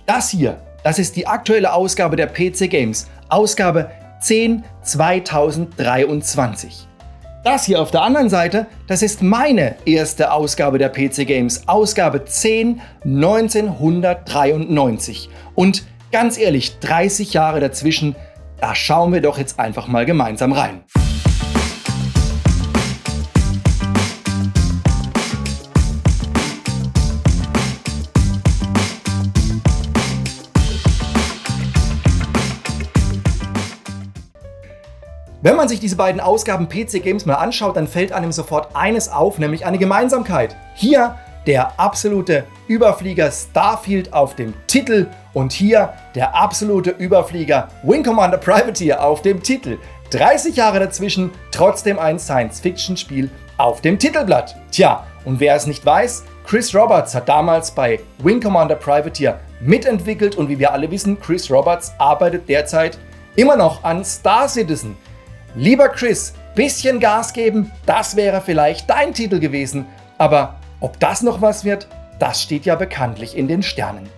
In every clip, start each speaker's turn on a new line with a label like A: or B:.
A: Das hier, das ist die aktuelle Ausgabe der PC Games, Ausgabe 10 2023. Das hier auf der anderen Seite, das ist meine erste Ausgabe der PC Games, Ausgabe 10 1993. Und ganz ehrlich, 30 Jahre dazwischen, da schauen wir doch jetzt einfach mal gemeinsam rein. Wenn man sich diese beiden Ausgaben PC Games mal anschaut, dann fällt einem sofort eines auf, nämlich eine Gemeinsamkeit. Hier der absolute Überflieger Starfield auf dem Titel und hier der absolute Überflieger Wing Commander Privateer auf dem Titel. 30 Jahre dazwischen, trotzdem ein Science-Fiction-Spiel auf dem Titelblatt. Tja, und wer es nicht weiß, Chris Roberts hat damals bei Wing Commander Privateer mitentwickelt und wie wir alle wissen, Chris Roberts arbeitet derzeit immer noch an Star Citizen. Lieber Chris, bisschen Gas geben, das wäre vielleicht dein Titel gewesen. Aber ob das noch was wird, das steht ja bekanntlich in den Sternen.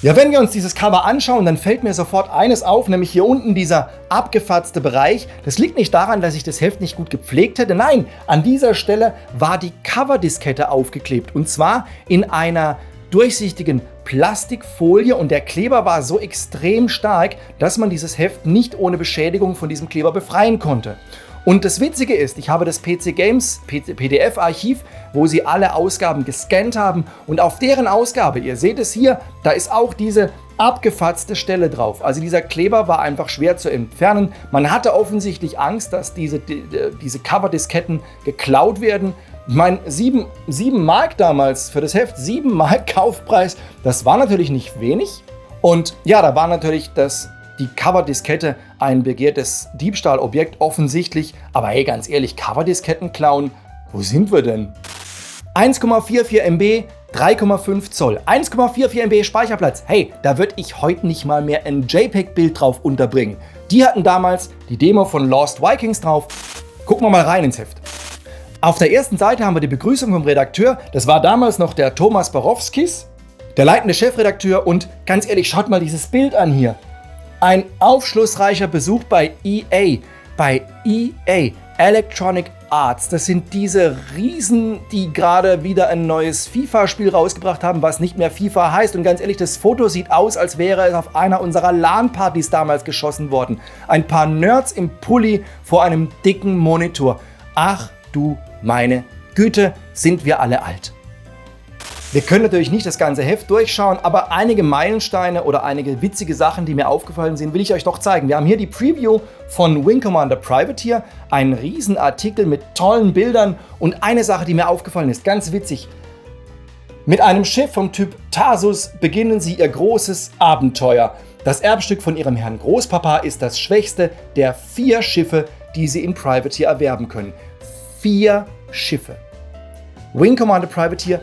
A: Ja, wenn wir uns dieses Cover anschauen, dann fällt mir sofort eines auf, nämlich hier unten dieser abgefatzte Bereich. Das liegt nicht daran, dass ich das Heft nicht gut gepflegt hätte. Nein, an dieser Stelle war die Coverdiskette aufgeklebt. Und zwar in einer durchsichtigen Plastikfolie und der Kleber war so extrem stark, dass man dieses Heft nicht ohne Beschädigung von diesem Kleber befreien konnte. Und das Witzige ist, ich habe das PC Games PDF-Archiv, wo sie alle Ausgaben gescannt haben und auf deren Ausgabe, ihr seht es hier, da ist auch diese abgefatzte Stelle drauf. Also dieser Kleber war einfach schwer zu entfernen. Man hatte offensichtlich Angst, dass diese Coverdisketten geklaut werden. Ich meine, 7 Mark damals für das Heft, 7 Mark Kaufpreis, das war natürlich nicht wenig. Und ja, da war natürlich die Coverdiskette ein begehrtes Diebstahlobjekt offensichtlich. Aber hey, ganz ehrlich, Coverdisketten klauen, wo sind wir denn? 1,44 MB, 3,5 Zoll, 1,44 MB Speicherplatz. Hey, da würde ich heute nicht mal mehr ein JPEG-Bild drauf unterbringen. Die hatten damals die Demo von Lost Vikings drauf. Gucken wir mal rein ins Heft. Auf der ersten Seite haben wir die Begrüßung vom Redakteur. Das war damals noch der Thomas Borowskis, der leitende Chefredakteur. Und ganz ehrlich, schaut mal dieses Bild an hier. Ein aufschlussreicher Besuch bei EA. Bei EA, Electronic Arts. Das sind diese Riesen, die gerade wieder ein neues FIFA-Spiel rausgebracht haben, was nicht mehr FIFA heißt. Und ganz ehrlich, das Foto sieht aus, als wäre es auf einer unserer LAN-Partys damals geschossen worden. Ein paar Nerds im Pulli vor einem dicken Monitor. Ach du meine Güte, sind wir alle alt. Wir können natürlich nicht das ganze Heft durchschauen, aber einige Meilensteine oder einige witzige Sachen, die mir aufgefallen sind, will ich euch doch zeigen. Wir haben hier die Preview von Wing Commander Privateer, ein Riesenartikel mit tollen Bildern und eine Sache, die mir aufgefallen ist, ganz witzig. Mit einem Schiff vom Typ Tarsus beginnen sie ihr großes Abenteuer. Das Erbstück von ihrem Herrn Großpapa ist das schwächste der 4 Schiffe, die sie in Privateer erwerben können. 4 Schiffe. Wing Commander Privateer,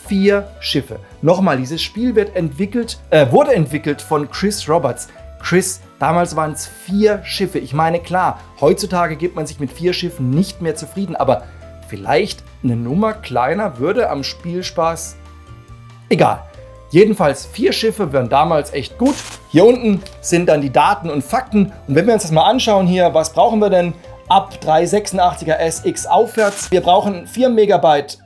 A: 4 Schiffe. Nochmal, dieses Spiel wurde entwickelt von Chris Roberts. Chris, damals waren es 4 Schiffe. Ich meine, klar, heutzutage gibt man sich mit 4 Schiffen nicht mehr zufrieden, aber vielleicht eine Nummer kleiner würde am Spielspaß... Egal. Jedenfalls 4 Schiffe wären damals echt gut. Hier unten sind dann die Daten und Fakten. Und wenn wir uns das mal anschauen hier, was brauchen wir denn? Ab 386er SX aufwärts. Wir brauchen 4 Megabyte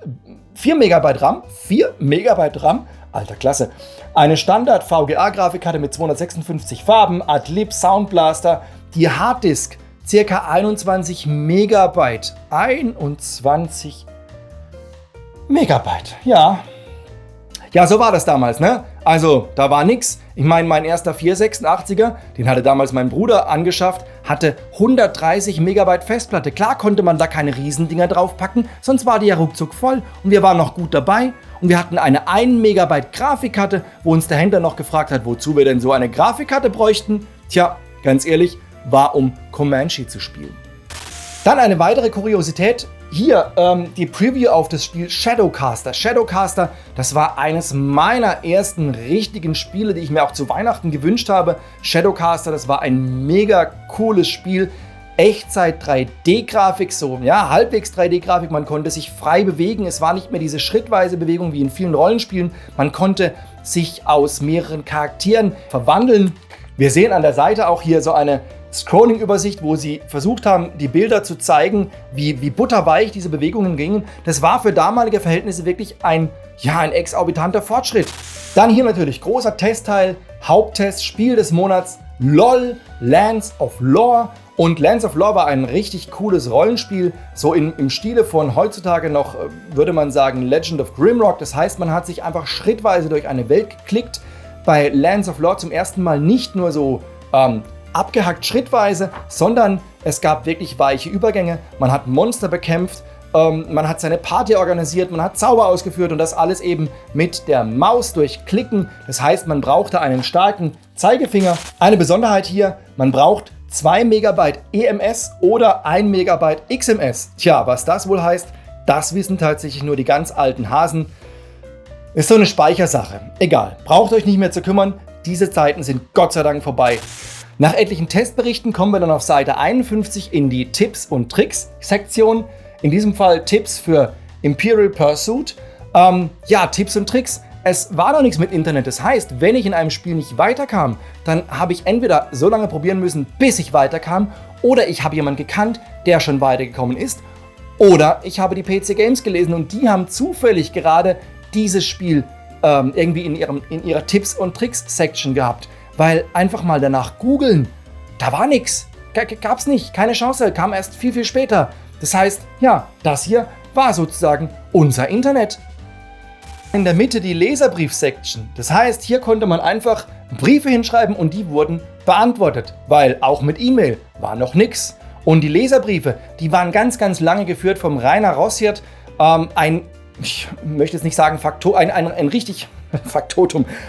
A: RAM, alter Klasse. Eine Standard VGA-Grafikkarte mit 256 Farben, Adlib Soundblaster, die Harddisk ca. 21 Megabyte. 21 Megabyte, ja. Ja, so war das damals, ne? Also, da war nix. Ich meine, mein erster 486er, den hatte damals mein Bruder angeschafft, hatte 130 Megabyte Festplatte. Klar konnte man da keine Riesendinger draufpacken, sonst war die ja ruckzuck voll und wir waren noch gut dabei. Und wir hatten eine 1 Megabyte Grafikkarte, wo uns der Händler noch gefragt hat, wozu wir denn so eine Grafikkarte bräuchten. Tja, ganz ehrlich, war um Comanche zu spielen. Dann eine weitere Kuriosität. Hier die Preview auf das Spiel Shadowcaster. Shadowcaster, das war eines meiner ersten richtigen Spiele, die ich mir auch zu Weihnachten gewünscht habe. Shadowcaster, das war ein mega cooles Spiel. Echtzeit 3D-Grafik, so ja, halbwegs 3D-Grafik. Man konnte sich frei bewegen. Es war nicht mehr diese schrittweise Bewegung wie in vielen Rollenspielen. Man konnte sich aus mehreren Charakteren verwandeln. Wir sehen an der Seite auch hier so eine Scrolling-Übersicht, wo sie versucht haben, die Bilder zu zeigen, wie butterweich diese Bewegungen gingen. Das war für damalige Verhältnisse wirklich ein exorbitanter Fortschritt. Dann hier natürlich großer Testteil, Haupttest, Spiel des Monats, LOL, Lands of Lore. Und Lands of Lore war ein richtig cooles Rollenspiel, so im Stile von heutzutage noch, würde man sagen, Legend of Grimrock. Das heißt, man hat sich einfach schrittweise durch eine Welt geklickt. Bei Lands of Lore zum ersten Mal nicht nur so abgehackt schrittweise, sondern es gab wirklich weiche Übergänge. Man hat Monster bekämpft, man hat seine Party organisiert, man hat Zauber ausgeführt und das alles eben mit der Maus durch Klicken. Das heißt, man brauchte einen starken Zeigefinger. Eine Besonderheit hier, man braucht 2 Megabyte EMS oder 1 Megabyte XMS. Tja, was das wohl heißt, das wissen tatsächlich nur die ganz alten Hasen. Ist so eine Speichersache. Egal, braucht euch nicht mehr zu kümmern, diese Zeiten sind Gott sei Dank vorbei. Nach etlichen Testberichten kommen wir dann auf Seite 51 in die Tipps und Tricks Sektion. In diesem Fall Tipps für Imperial Pursuit. Tipps und Tricks. Es war noch nichts mit Internet. Das heißt, wenn ich in einem Spiel nicht weiterkam, dann habe ich entweder so lange probieren müssen, bis ich weiterkam, oder ich habe jemanden gekannt, der schon weitergekommen ist, oder ich habe die PC Games gelesen und die haben zufällig gerade dieses Spiel irgendwie in ihrer Tipps und Tricks Section gehabt. Weil einfach mal danach googeln, da war nix. Gab's nicht, keine Chance, kam erst viel, viel später. Das heißt, ja, das hier war sozusagen unser Internet. In der Mitte die Leserbrief-Section. Das heißt, hier konnte man einfach Briefe hinschreiben und die wurden beantwortet. Weil auch mit E-Mail war noch nix. Und die Leserbriefe, die waren ganz, ganz lange geführt vom Rainer Rossiert. Ich möchte jetzt nicht sagen Faktotum,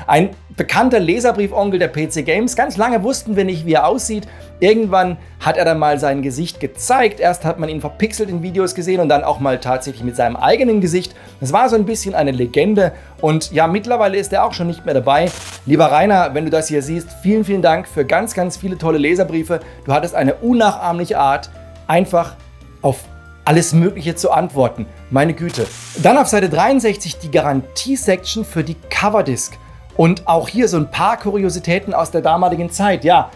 A: ein bekannter Leserbriefonkel der PC Games. Ganz lange wussten wir nicht, wie er aussieht. Irgendwann hat er dann mal sein Gesicht gezeigt. Erst hat man ihn verpixelt in Videos gesehen und dann auch mal tatsächlich mit seinem eigenen Gesicht. Das war so ein bisschen eine Legende und ja, mittlerweile ist er auch schon nicht mehr dabei. Lieber Rainer, wenn du das hier siehst, vielen, vielen Dank für ganz, ganz viele tolle Leserbriefe. Du hattest eine unnachahmliche Art, einfach auf alles Mögliche zu antworten. Meine Güte. Dann auf Seite 63 die Garantie-Section für die Coverdisc. Und auch hier so ein paar Kuriositäten aus der damaligen Zeit. Ja,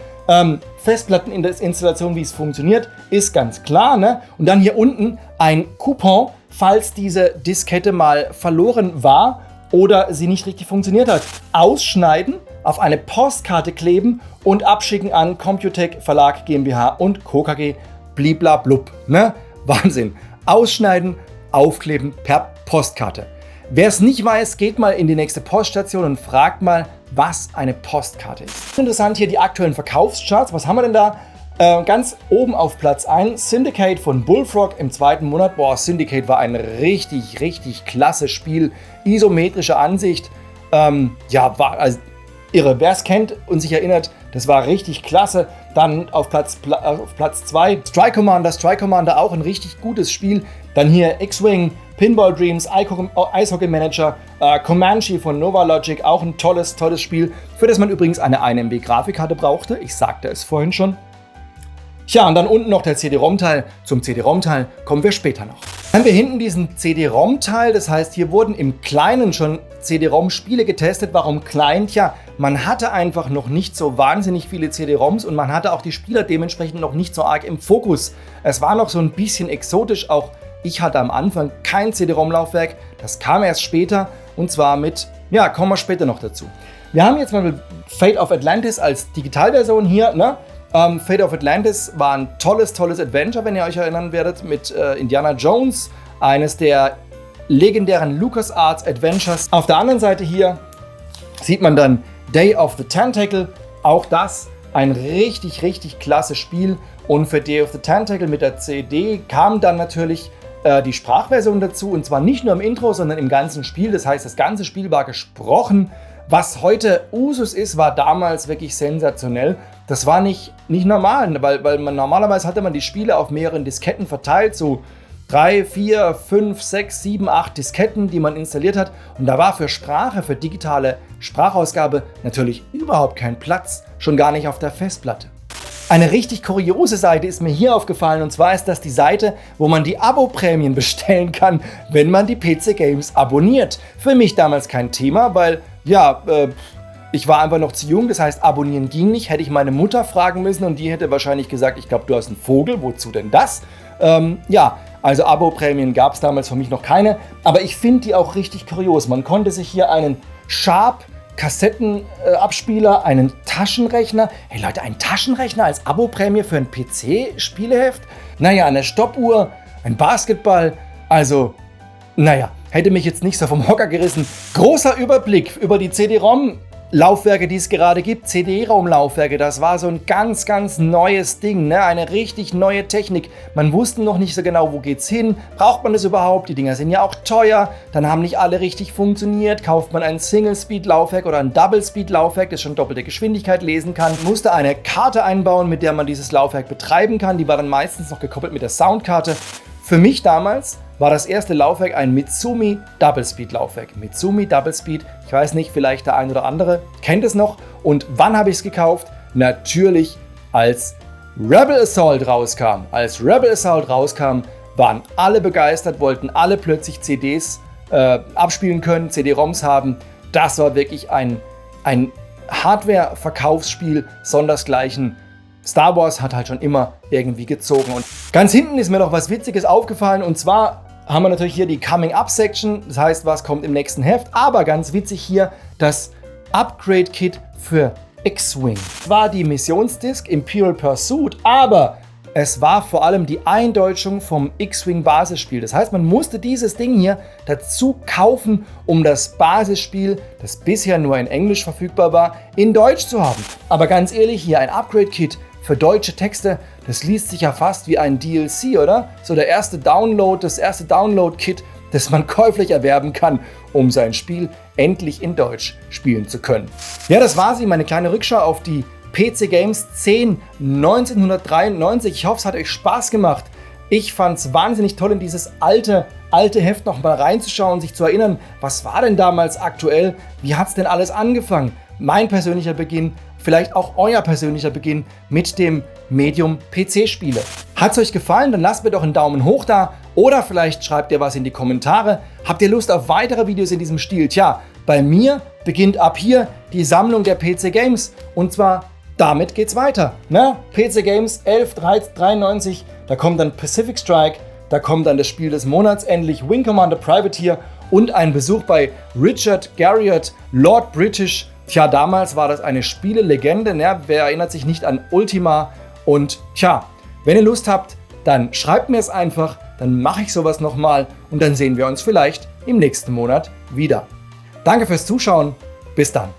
A: Festplatteninstallation, wie es funktioniert, ist ganz klar, ne? Und dann hier unten ein Coupon, falls diese Diskette mal verloren war oder sie nicht richtig funktioniert hat. Ausschneiden, auf eine Postkarte kleben und abschicken an Computec Verlag GmbH und Co. KG bliblablub, ne? Wahnsinn. Ausschneiden, aufkleben per Postkarte. Wer es nicht weiß, geht mal in die nächste Poststation und fragt mal, was eine Postkarte ist. Interessant hier die aktuellen Verkaufscharts. Was haben wir denn da? Ganz oben auf Platz 1 Syndicate von Bullfrog im 2. Monat. Boah, Syndicate war ein richtig, richtig klasse Spiel. Isometrische Ansicht. War also irre. Wer es kennt und sich erinnert, das war richtig klasse. Dann auf Platz 2 Strike Commander, auch ein richtig gutes Spiel. Dann hier X-Wing, Pinball Dreams, Eishockey Manager, Comanche von Nova Logic, auch ein tolles Spiel, für das man übrigens eine 1MB Grafikkarte brauchte. Ich sagte es vorhin schon. Tja, und dann unten noch der CD-ROM-Teil. Zum CD-ROM-Teil kommen wir später noch. Dann haben wir hinten diesen CD-ROM-Teil, das heißt, hier wurden im Kleinen schon CD-ROM-Spiele getestet. Warum klein? Tja, man hatte einfach noch nicht so wahnsinnig viele CD-ROMs und man hatte auch die Spieler dementsprechend noch nicht so arg im Fokus. Es war noch so ein bisschen exotisch, auch ich hatte am Anfang kein CD-ROM-Laufwerk, das kam erst später und zwar mit, ja, kommen wir später noch dazu. Wir haben jetzt mal Fate of Atlantis als Digitalversion hier, ne? Fate of Atlantis war ein tolles Adventure, wenn ihr euch erinnern werdet, mit Indiana Jones, eines der legendären LucasArts Adventures. Auf der anderen Seite hier sieht man dann Day of the Tentacle, auch das ein richtig, richtig klasse Spiel. Und für Day of the Tentacle mit der CD kam dann natürlich die Sprachversion dazu, und zwar nicht nur im Intro, sondern im ganzen Spiel. Das heißt, das ganze Spiel war gesprochen. Was heute Usus ist, war damals wirklich sensationell. Das war nicht normal, weil man normalerweise hatte man die Spiele auf mehreren Disketten verteilt, so 3, 4, 5, 6, 7, 8 Disketten, die man installiert hat. Und da war für Sprache, für digitale Sprachausgabe natürlich überhaupt kein Platz, schon gar nicht auf der Festplatte. Eine richtig kuriose Seite ist mir hier aufgefallen, und zwar ist das die Seite, wo man die Abo-Prämien bestellen kann, wenn man die PC Games abonniert. Für mich damals kein Thema, weil ja, ich war einfach noch zu jung, das heißt, abonnieren ging nicht. Hätte ich meine Mutter fragen müssen und die hätte wahrscheinlich gesagt, ich glaube, du hast einen Vogel, wozu denn das? Ja, also Abo-Prämien gab es damals für mich noch keine, aber ich finde die auch richtig kurios. Man konnte sich hier einen Sharp Kassettenabspieler, einen Taschenrechner. Hey Leute, ein Taschenrechner als Abo-Prämie für ein PC-Spieleheft? Naja, eine Stoppuhr, ein Basketball, also, naja, hätte mich jetzt nicht so vom Hocker gerissen. Großer Überblick über die CD-ROM-Laufwerke, die es gerade gibt. CD-ROM-Laufwerke, das war so ein ganz, ganz neues Ding, ne? Eine richtig neue Technik. Man wusste noch nicht so genau, wo geht's hin. Braucht man das überhaupt? Die Dinger sind ja auch teuer. Dann haben nicht alle richtig funktioniert. Kauft man ein Single-Speed-Laufwerk oder ein Double-Speed-Laufwerk, das schon doppelte Geschwindigkeit lesen kann. Musste eine Karte einbauen, mit der man dieses Laufwerk betreiben kann. Die war dann meistens noch gekoppelt mit der Soundkarte. Für mich damals war das erste Laufwerk ein Mitsumi Double Speed Laufwerk. Mitsumi Double Speed, ich weiß nicht, vielleicht der ein oder andere kennt es noch. Und wann habe ich es gekauft? Natürlich, als Rebel Assault rauskam. Als Rebel Assault rauskam, waren alle begeistert, wollten alle plötzlich CDs abspielen können, CD-ROMs haben. Das war wirklich ein Hardware-Verkaufsspiel sondersgleichen. Star Wars hat halt schon immer irgendwie gezogen. Und ganz hinten ist mir noch was Witziges aufgefallen, und zwar haben wir natürlich hier die Coming-Up-Section, das heißt, was kommt im nächsten Heft, aber ganz witzig hier das Upgrade-Kit für X-Wing. War die Missionsdisk Imperial Pursuit, aber es war vor allem die Eindeutschung vom X-Wing Basisspiel. Das heißt, man musste dieses Ding hier dazu kaufen, um das Basisspiel, das bisher nur in Englisch verfügbar war, in Deutsch zu haben. Aber ganz ehrlich, hier ein Upgrade-Kit für deutsche Texte, das liest sich ja fast wie ein DLC, oder? So das erste Download-Kit, das man käuflich erwerben kann, um sein Spiel endlich in Deutsch spielen zu können. Ja, das war sie, meine kleine Rückschau auf die PC Games 10 1993. Ich hoffe, es hat euch Spaß gemacht. Ich fand es wahnsinnig toll, in dieses alte Heft noch mal reinzuschauen, sich zu erinnern, was war denn damals aktuell, wie hat es denn alles angefangen? Mein persönlicher Beginn, vielleicht auch euer persönlicher Beginn mit dem Medium PC-Spiele. Hat es euch gefallen? Dann lasst mir doch einen Daumen hoch da oder vielleicht schreibt ihr was in die Kommentare. Habt ihr Lust auf weitere Videos in diesem Stil? Tja, bei mir beginnt ab hier die Sammlung der PC Games, und zwar damit geht's weiter. Ne? PC Games 11,93, da kommt dann Pacific Strike, da kommt dann das Spiel des Monats endlich, Wing Commander Privateer und ein Besuch bei Richard Garriott, Lord British. Tja, damals war das eine Spielelegende, ne? Wer erinnert sich nicht an Ultima? Und tja, wenn ihr Lust habt, dann schreibt mir es einfach, dann mache ich sowas nochmal und dann sehen wir uns vielleicht im nächsten Monat wieder. Danke fürs Zuschauen, bis dann.